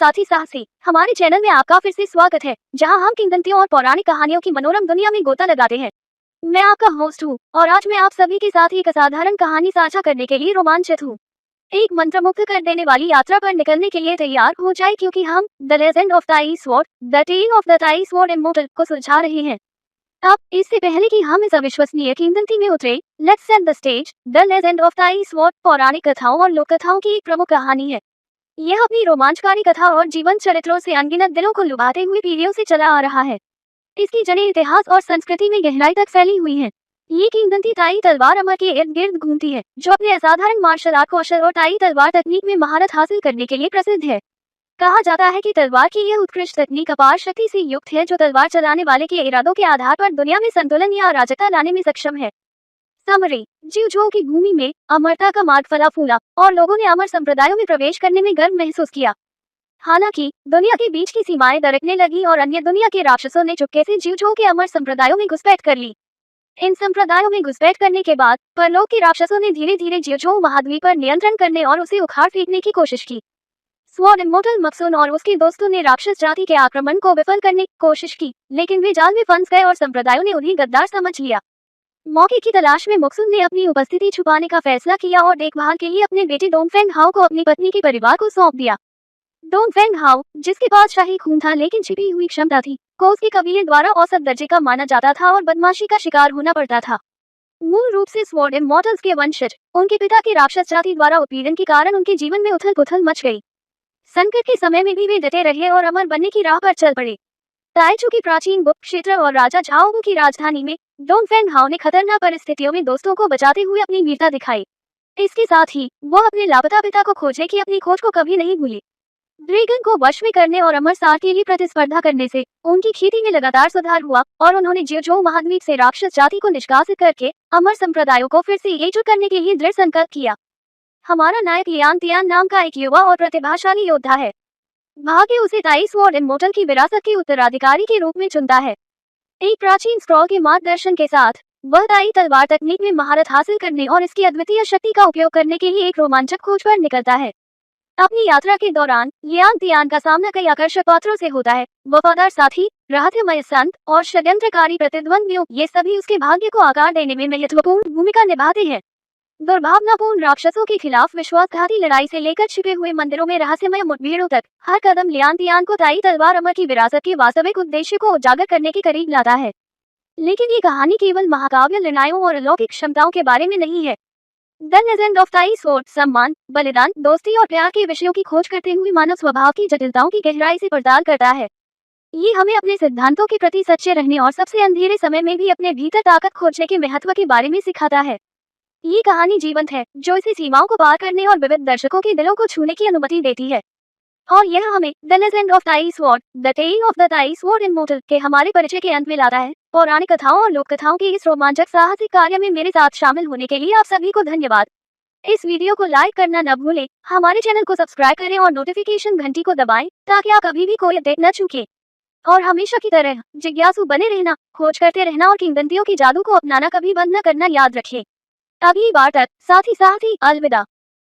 साथी साहसी, हमारे चैनल में आपका फिर से स्वागत है, जहां हम किंवदंतियों और पौराणिक कहानियों की मनोरम दुनिया में गोता लगाते हैं। मैं आपका होस्ट हूं और आज मैं आप सभी के साथ एक असाधारण कहानी साझा करने के लिए रोमांचित हूं। एक मंत्रमुग्ध कर देने वाली यात्रा पर निकलने के लिए तैयार हो जाए, क्योंकि हम the legend of the ice sword, the tale of the ice sword immortal को सुलझा रहे हैं। अब इससे पहले कि हम इस अविश्वसनीय किंवदंती में उतरे, let's set the stage. The legend of the ice sword पौराणिक कथाओं और लोक कथाओं की एक प्रमुख कहानी है। यह अपनी रोमांचकारी कथा और जीवन चरित्रों से अनगिनत दिलों को लुभाते हुए पीढ़ियों से चला आ रहा है। इसकी जड़ें इतिहास और संस्कृति में गहराई तक फैली हुई हैं। ये किंवदंती ताई तलवार अमर के इर्द गिर्द घूमती है, जो अपने असाधारण मार्शल आर्ट कौशल और ताई तलवार तकनीक में महारत हासिल करने के लिए प्रसिद्ध है। कहा जाता है कि तलवार की यह उत्कृष्ट तकनीक अपार शक्ति से युक्त है, जो तलवार चलाने वाले के इरादों के आधार पर दुनिया में संतुलन या अराजकता लाने में सक्षम है। समरी, जीवजों की भूमि में अमरता का मार्ग फला फूला और लोगों ने अमर संप्रदायों में प्रवेश करने में गर्व महसूस किया। हालांकि दुनिया के बीच की सीमाएं दरकने लगी और अन्य दुनिया के राक्षसों ने चुपके से जीवजों के अमर संप्रदायों में घुसपैठ कर ली। इन संप्रदायों में घुसपैठ करने के बाद परलोक के राक्षसों ने धीरे धीरे जीवजों महाद्वीप पर नियंत्रण करने और उसे उखाड़ फेंकने की कोशिश की। स्वॉर्ड इमॉर्टल मकसून और उसके दोस्तों ने राक्षस जाति के आक्रमण को विफल करने की कोशिश की, लेकिन वे जाल में फंस गए और संप्रदायों ने उन्हें गद्दार समझ लिया। मौके की तलाश में मकसूद ने अपनी उपस्थिति छुपाने का फैसला किया और देखभाल के लिए अपने बेटे डोंगफेंग हाओ को अपनी पत्नी के परिवार को सौंप दिया। डोंगफेंग हाओ, जिसके पास शाही खून था लेकिन छिपी हुई क्षमता थी, को उसके कबीले द्वारा औसत दर्जे का माना जाता था और बदमाशी का शिकार होना पड़ता था। मूल रूप से स्वॉर्ड इमॉर्टल्स के वंशज, उनके पिता की राक्षस जाति द्वारा उत्पीड़न के कारण उनके जीवन में उथल पुथल मच गई। संकट के समय में भी वे डटे रहे और अमर बनने की राह पर चल पड़े। ताइचू की प्राचीन गुप्त क्षेत्र और राजा झाओगु की राजधानी में डोंगफेंग हाओ ने खतरनाक परिस्थितियों में दोस्तों को बचाते हुए अपनी वीरता दिखाई। इसके साथ ही वो अपने लापता पिता को खोजने की अपनी खोज को कभी नहीं भूली। ड्रैगन को वश में करने और अमर सार के लिए प्रतिस्पर्धा करने से उनकी खेती में लगातार सुधार हुआ और उन्होंने जीवजों महाद्वीप से राक्षस जाति को निष्कासित करके अमर संप्रदायों को फिर से एकजुट करने के लिए दृढ़ संकल्प किया। हमारा नायक लियांग तियान नाम का एक युवा और प्रतिभाशाली योद्धा है। भाग्य उसे ताई स्वॉर्ड इमॉर्टल की विरासत के उत्तराधिकारी के रूप में चुनता है। एक प्राचीन स्क्रॉल के मार्गदर्शन के साथ वह ताई तलवार तकनीक में महारत हासिल करने और इसकी अद्वितीय शक्ति का उपयोग करने के लिए एक रोमांचक खोज पर निकलता है। अपनी यात्रा के दौरान लियांग तियान का सामना कई आकर्षक पात्रों से होता है। वफादार साथी, रहस्यमय संत और षड्यंत्रकारी प्रतिद्वंदियों, ये सभी उसके भाग्य को आकार देने में महत्वपूर्ण भूमिका निभाते हैं। दुर्भावनापूर्ण राक्षसों के खिलाफ विश्वासघाती लड़ाई से लेकर छिपे हुए मंदिरों में रहस्यमय मुठभेड़ों तक, हर कदम लियांग तियान को ताई तलवार अमर की विरासत के वास्तविक उद्देश्य को उजागर करने के करीब लाता है। लेकिन ये कहानी केवल महाकाव्य निर्णयों और अलौकिक क्षमताओं के बारे में नहीं है। द लेजेंड ऑफ ताई स्वॉर्ड सम्मान, बलिदान, दोस्ती और प्यार के विषयों की खोज करते हुए मानव स्वभाव की जटिलताओं की गहराई से पड़ताल करता है। ये हमें अपने सिद्धांतों के प्रति सच्चे रहने और सबसे अंधेरे समय में भी अपने भीतर ताकत खोजने के महत्व के बारे में सिखाता है। ये कहानी जीवंत है, जो इसे सीमाओं को पार करने और विविध दर्शकों के दिलों को छूने की अनुमति देती है। और यह हमें the legend of the ice sword, the tale of the ice sword immortal के हमारे परिचय के अंत में लाता है। पौराणिक कथाओं और लोक कथाओं के इस रोमांचक साहसिक कार्य में मेरे साथ शामिल होने के लिए आप सभी को धन्यवाद। इस वीडियो को लाइक करना न भूलें, हमारे चैनल को सब्सक्राइब करें और नोटिफिकेशन घंटी को दबाएं, ताकि आप कभी भी कोई अपडेट न चूकें। और हमेशा की तरह जिज्ञासु बने रहना, खोज करते रहना और किंवदंतियों की जादू को अपनाना कभी बंद न करना याद रखें। अगली बार तक साथी अलविदा।